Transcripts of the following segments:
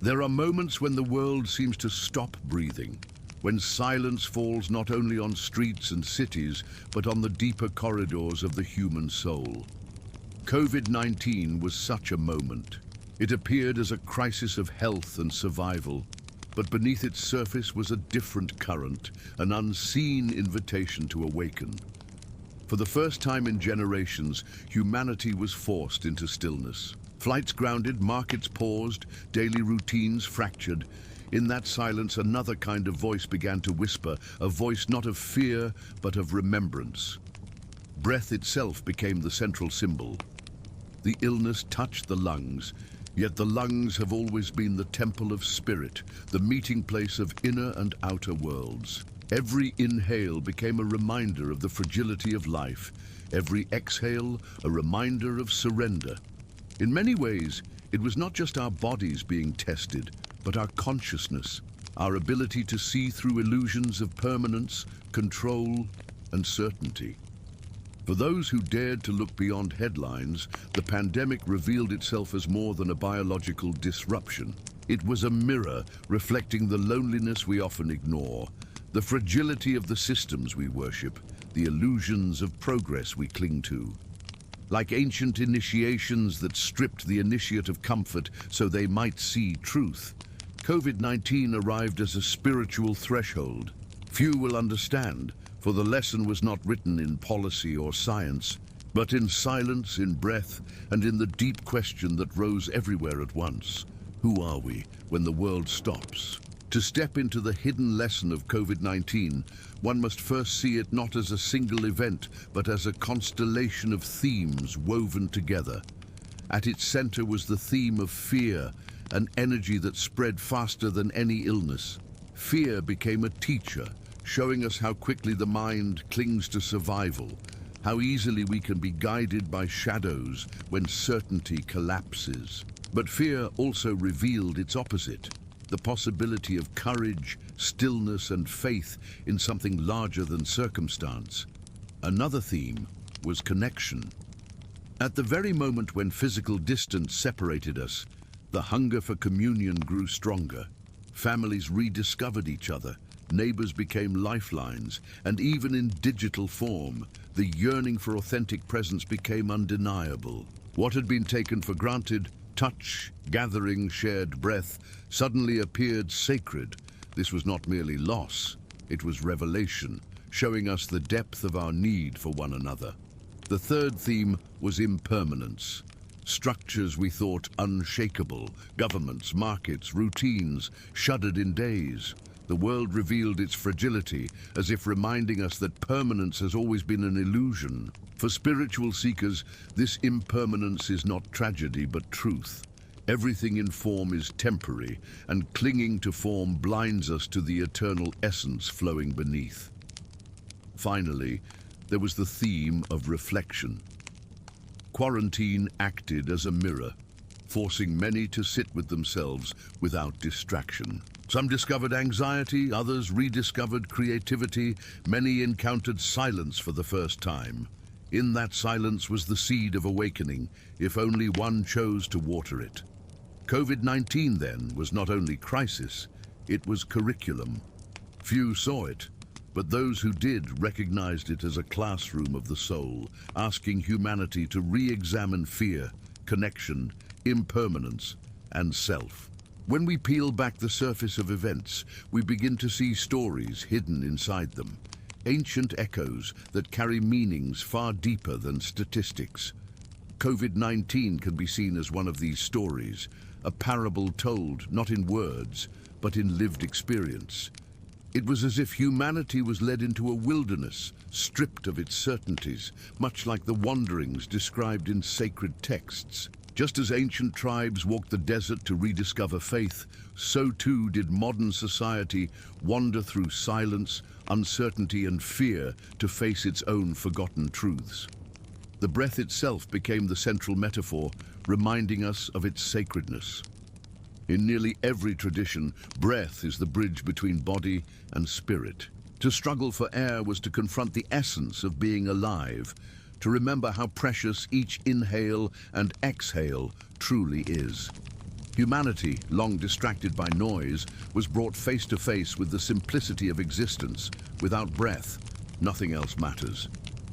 There are moments when the world seems to stop breathing, when silence falls not only on streets and cities, but on the deeper corridors of the human soul. COVID-19 was such a moment. It appeared as a crisis of health and survival, but beneath its surface was a different current, an unseen invitation to awaken. For the first time in generations, humanity was forced into stillness. Flights grounded, markets paused, daily routines fractured. In that silence, another kind of voice began to whisper, a voice not of fear, but of remembrance. Breath itself became the central symbol. The illness touched the lungs, yet the lungs have always been the temple of spirit, the meeting place of inner and outer worlds. Every inhale became a reminder of the fragility of life. Every exhale, a reminder of surrender. In many ways, it was not just our bodies being tested, but our consciousness, our ability to see through illusions of permanence, control, and certainty. For those who dared to look beyond headlines, the pandemic revealed itself as more than a biological disruption. It was a mirror reflecting the loneliness we often ignore, the fragility of the systems we worship, the illusions of progress we cling to. Like ancient initiations that stripped the initiate of comfort so they might see truth, COVID-19 arrived as a spiritual threshold. Few will understand, for the lesson was not written in policy or science, but in silence, in breath, and in the deep question that rose everywhere at once. Who are we when the world stops? To step into the hidden lesson of COVID-19, one must first see it not as a single event, but as a constellation of themes woven together. At its center was the theme of fear, an energy that spread faster than any illness. Fear became a teacher, showing us how quickly the mind clings to survival, how easily we can be guided by shadows when certainty collapses. But fear also revealed its opposite, the possibility of courage, stillness, and faith in something larger than circumstance. Another theme was connection. At the very moment when physical distance separated us, the hunger for communion grew stronger. Families rediscovered each other, neighbors became lifelines, and even in digital form, the yearning for authentic presence became undeniable. What had been taken for granted, touch, gathering, shared breath, suddenly appeared sacred. This was not merely loss, it was revelation, showing us the depth of our need for one another. The third theme was impermanence. Structures we thought unshakable, governments, markets, routines, shuddered in days. The world revealed its fragility, as if reminding us that permanence has always been an illusion. For spiritual seekers, this impermanence is not tragedy but truth. Everything in form is temporary, and clinging to form blinds us to the eternal essence flowing beneath. Finally, there was the theme of reflection. Quarantine acted as a mirror, forcing many to sit with themselves without distraction. Some discovered anxiety, others rediscovered creativity, many encountered silence for the first time. In that silence was the seed of awakening, if only one chose to water it. COVID-19 then was not only crisis, it was curriculum. Few saw it, but those who did recognized it as a classroom of the soul, asking humanity to re-examine fear, connection, impermanence, and self. When we peel back the surface of events, we begin to see stories hidden inside them, ancient echoes that carry meanings far deeper than statistics. COVID-19 can be seen as one of these stories, a parable told not in words, but in lived experience. It was as if humanity was led into a wilderness, stripped of its certainties, much like the wanderings described in sacred texts. Just as ancient tribes walked the desert to rediscover faith, so too did modern society wander through silence, uncertainty, and fear to face its own forgotten truths. The breath itself became the central metaphor, reminding us of its sacredness. In nearly every tradition, breath is the bridge between body and spirit. To struggle for air was to confront the essence of being alive, to remember how precious each inhale and exhale truly is. Humanity, long distracted by noise, was brought face to face with the simplicity of existence. Without breath, nothing else matters.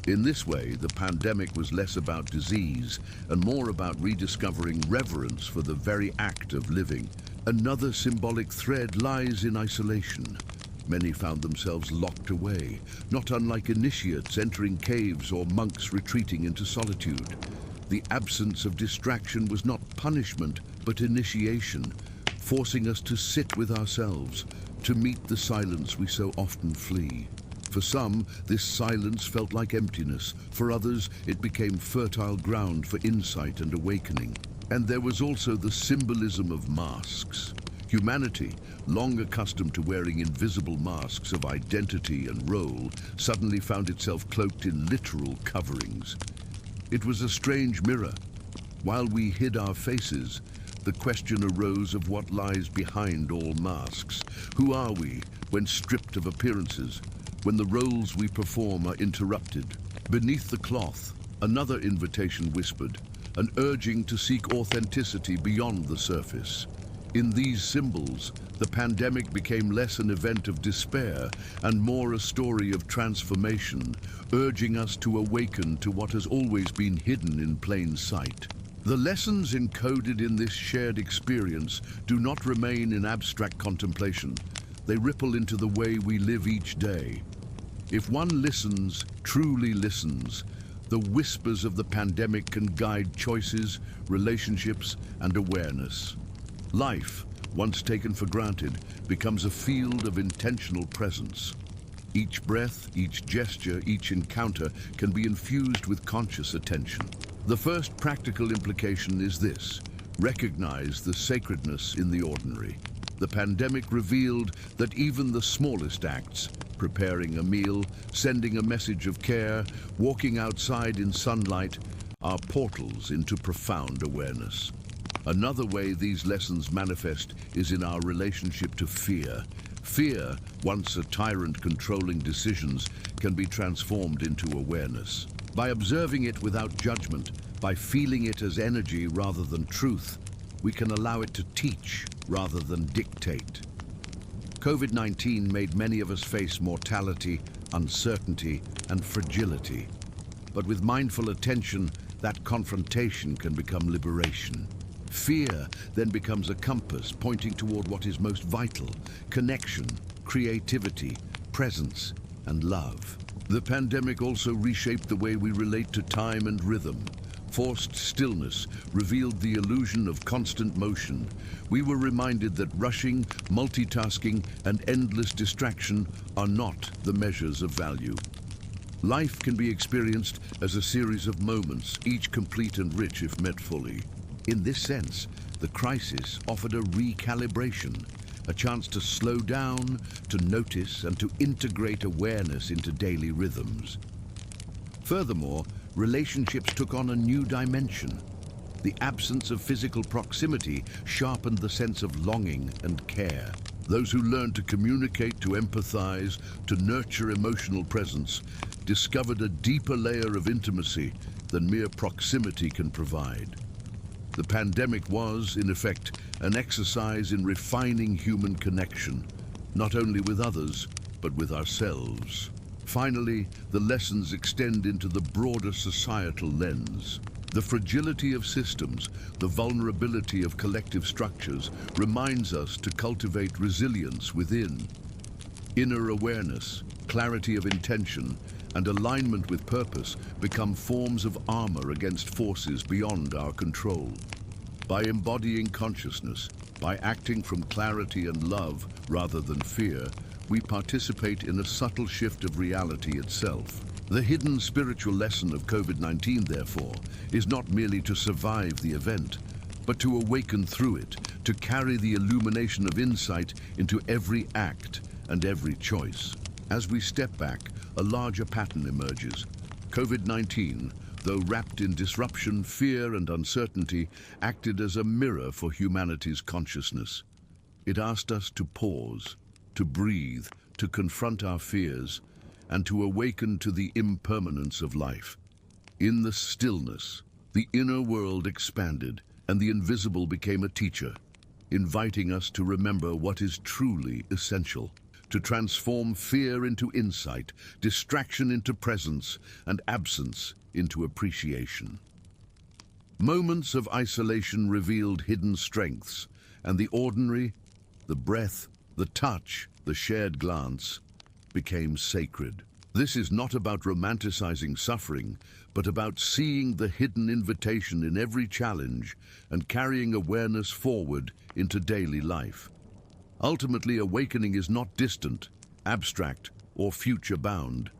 In this way, the pandemic was less about disease and more about rediscovering reverence for the very act of living. Another symbolic thread lies in isolation. Many found themselves locked away, not unlike initiates entering caves or monks retreating into solitude. The absence of distraction was not punishment, but initiation, forcing us to sit with ourselves, to meet the silence we so often flee. For some, this silence felt like emptiness. For others, it became fertile ground for insight and awakening. And there was also the symbolism of masks. Humanity, long accustomed to wearing invisible masks of identity and role, suddenly found itself cloaked in literal coverings. It was a strange mirror. While we hid our faces, the question arose of what lies behind all masks. Who are we when stripped of appearances, when the roles we perform are interrupted? Beneath the cloth, another invitation whispered, an urging to seek authenticity beyond the surface. In these symbols, the pandemic became less an event of despair and more a story of transformation, urging us to awaken to what has always been hidden in plain sight. The lessons encoded in this shared experience do not remain in abstract contemplation. They ripple into the way we live each day. If one listens, truly listens, the whispers of the pandemic can guide choices, relationships, and awareness. Life, once taken for granted, becomes a field of intentional presence. Each breath, each gesture, each encounter can be infused with conscious attention. The first practical implication is this: recognize the sacredness in the ordinary. The pandemic revealed that even the smallest acts, preparing a meal, sending a message of care, walking outside in sunlight, are portals into profound awareness. Another way these lessons manifest is in our relationship to fear. Fear, once a tyrant controlling decisions, can be transformed into awareness. By observing it without judgment, by feeling it as energy rather than truth, we can allow it to teach rather than dictate. COVID-19 made many of us face mortality, uncertainty, and fragility. But with mindful attention, that confrontation can become liberation. Fear then becomes a compass pointing toward what is most vital: connection, creativity, presence, and love. The pandemic also reshaped the way we relate to time and rhythm. Forced stillness revealed the illusion of constant motion. We were reminded that rushing, multitasking, and endless distraction are not the measures of value. Life can be experienced as a series of moments, each complete and rich if met fully. In this sense, the crisis offered a recalibration, a chance to slow down, to notice, and to integrate awareness into daily rhythms. Furthermore, relationships took on a new dimension. The absence of physical proximity sharpened the sense of longing and care. Those who learned to communicate, to empathize, to nurture emotional presence, discovered a deeper layer of intimacy than mere proximity can provide. The pandemic was, in effect, an exercise in refining human connection, not only with others, but with ourselves. Finally, the lessons extend into the broader societal lens. The fragility of systems, the vulnerability of collective structures, reminds us to cultivate resilience within. Inner awareness, clarity of intention, and alignment with purpose become forms of armor against forces beyond our control. By embodying consciousness, by acting from clarity and love rather than fear, we participate in a subtle shift of reality itself. The hidden spiritual lesson of COVID-19, therefore, is not merely to survive the event, but to awaken through it, to carry the illumination of insight into every act and every choice. As we step back, a larger pattern emerges. COVID-19, though wrapped in disruption, fear, and uncertainty, acted as a mirror for humanity's consciousness. It asked us to pause, to breathe, to confront our fears, and to awaken to the impermanence of life. In the stillness, the inner world expanded, and the invisible became a teacher. inviting us to remember what is truly essential, to transform fear into insight, distraction into presence, and absence into appreciation. Moments of isolation revealed hidden strengths, and the ordinary, the breath, the touch, the shared glance, became sacred. This is not about romanticizing suffering, but about seeing the hidden invitation in every challenge and carrying awareness forward into daily life. Ultimately, awakening is not distant, abstract, or future-bound.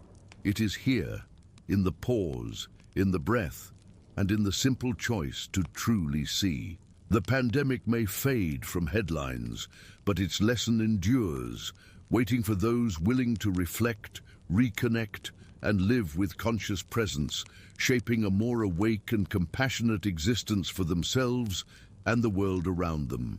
It is here, in the pause, in the breath, and in the simple choice to truly see. The pandemic may fade from headlines, but its lesson endures, waiting for those willing to reflect, reconnect, and live with conscious presence, shaping a more awake and compassionate existence for themselves and the world around them.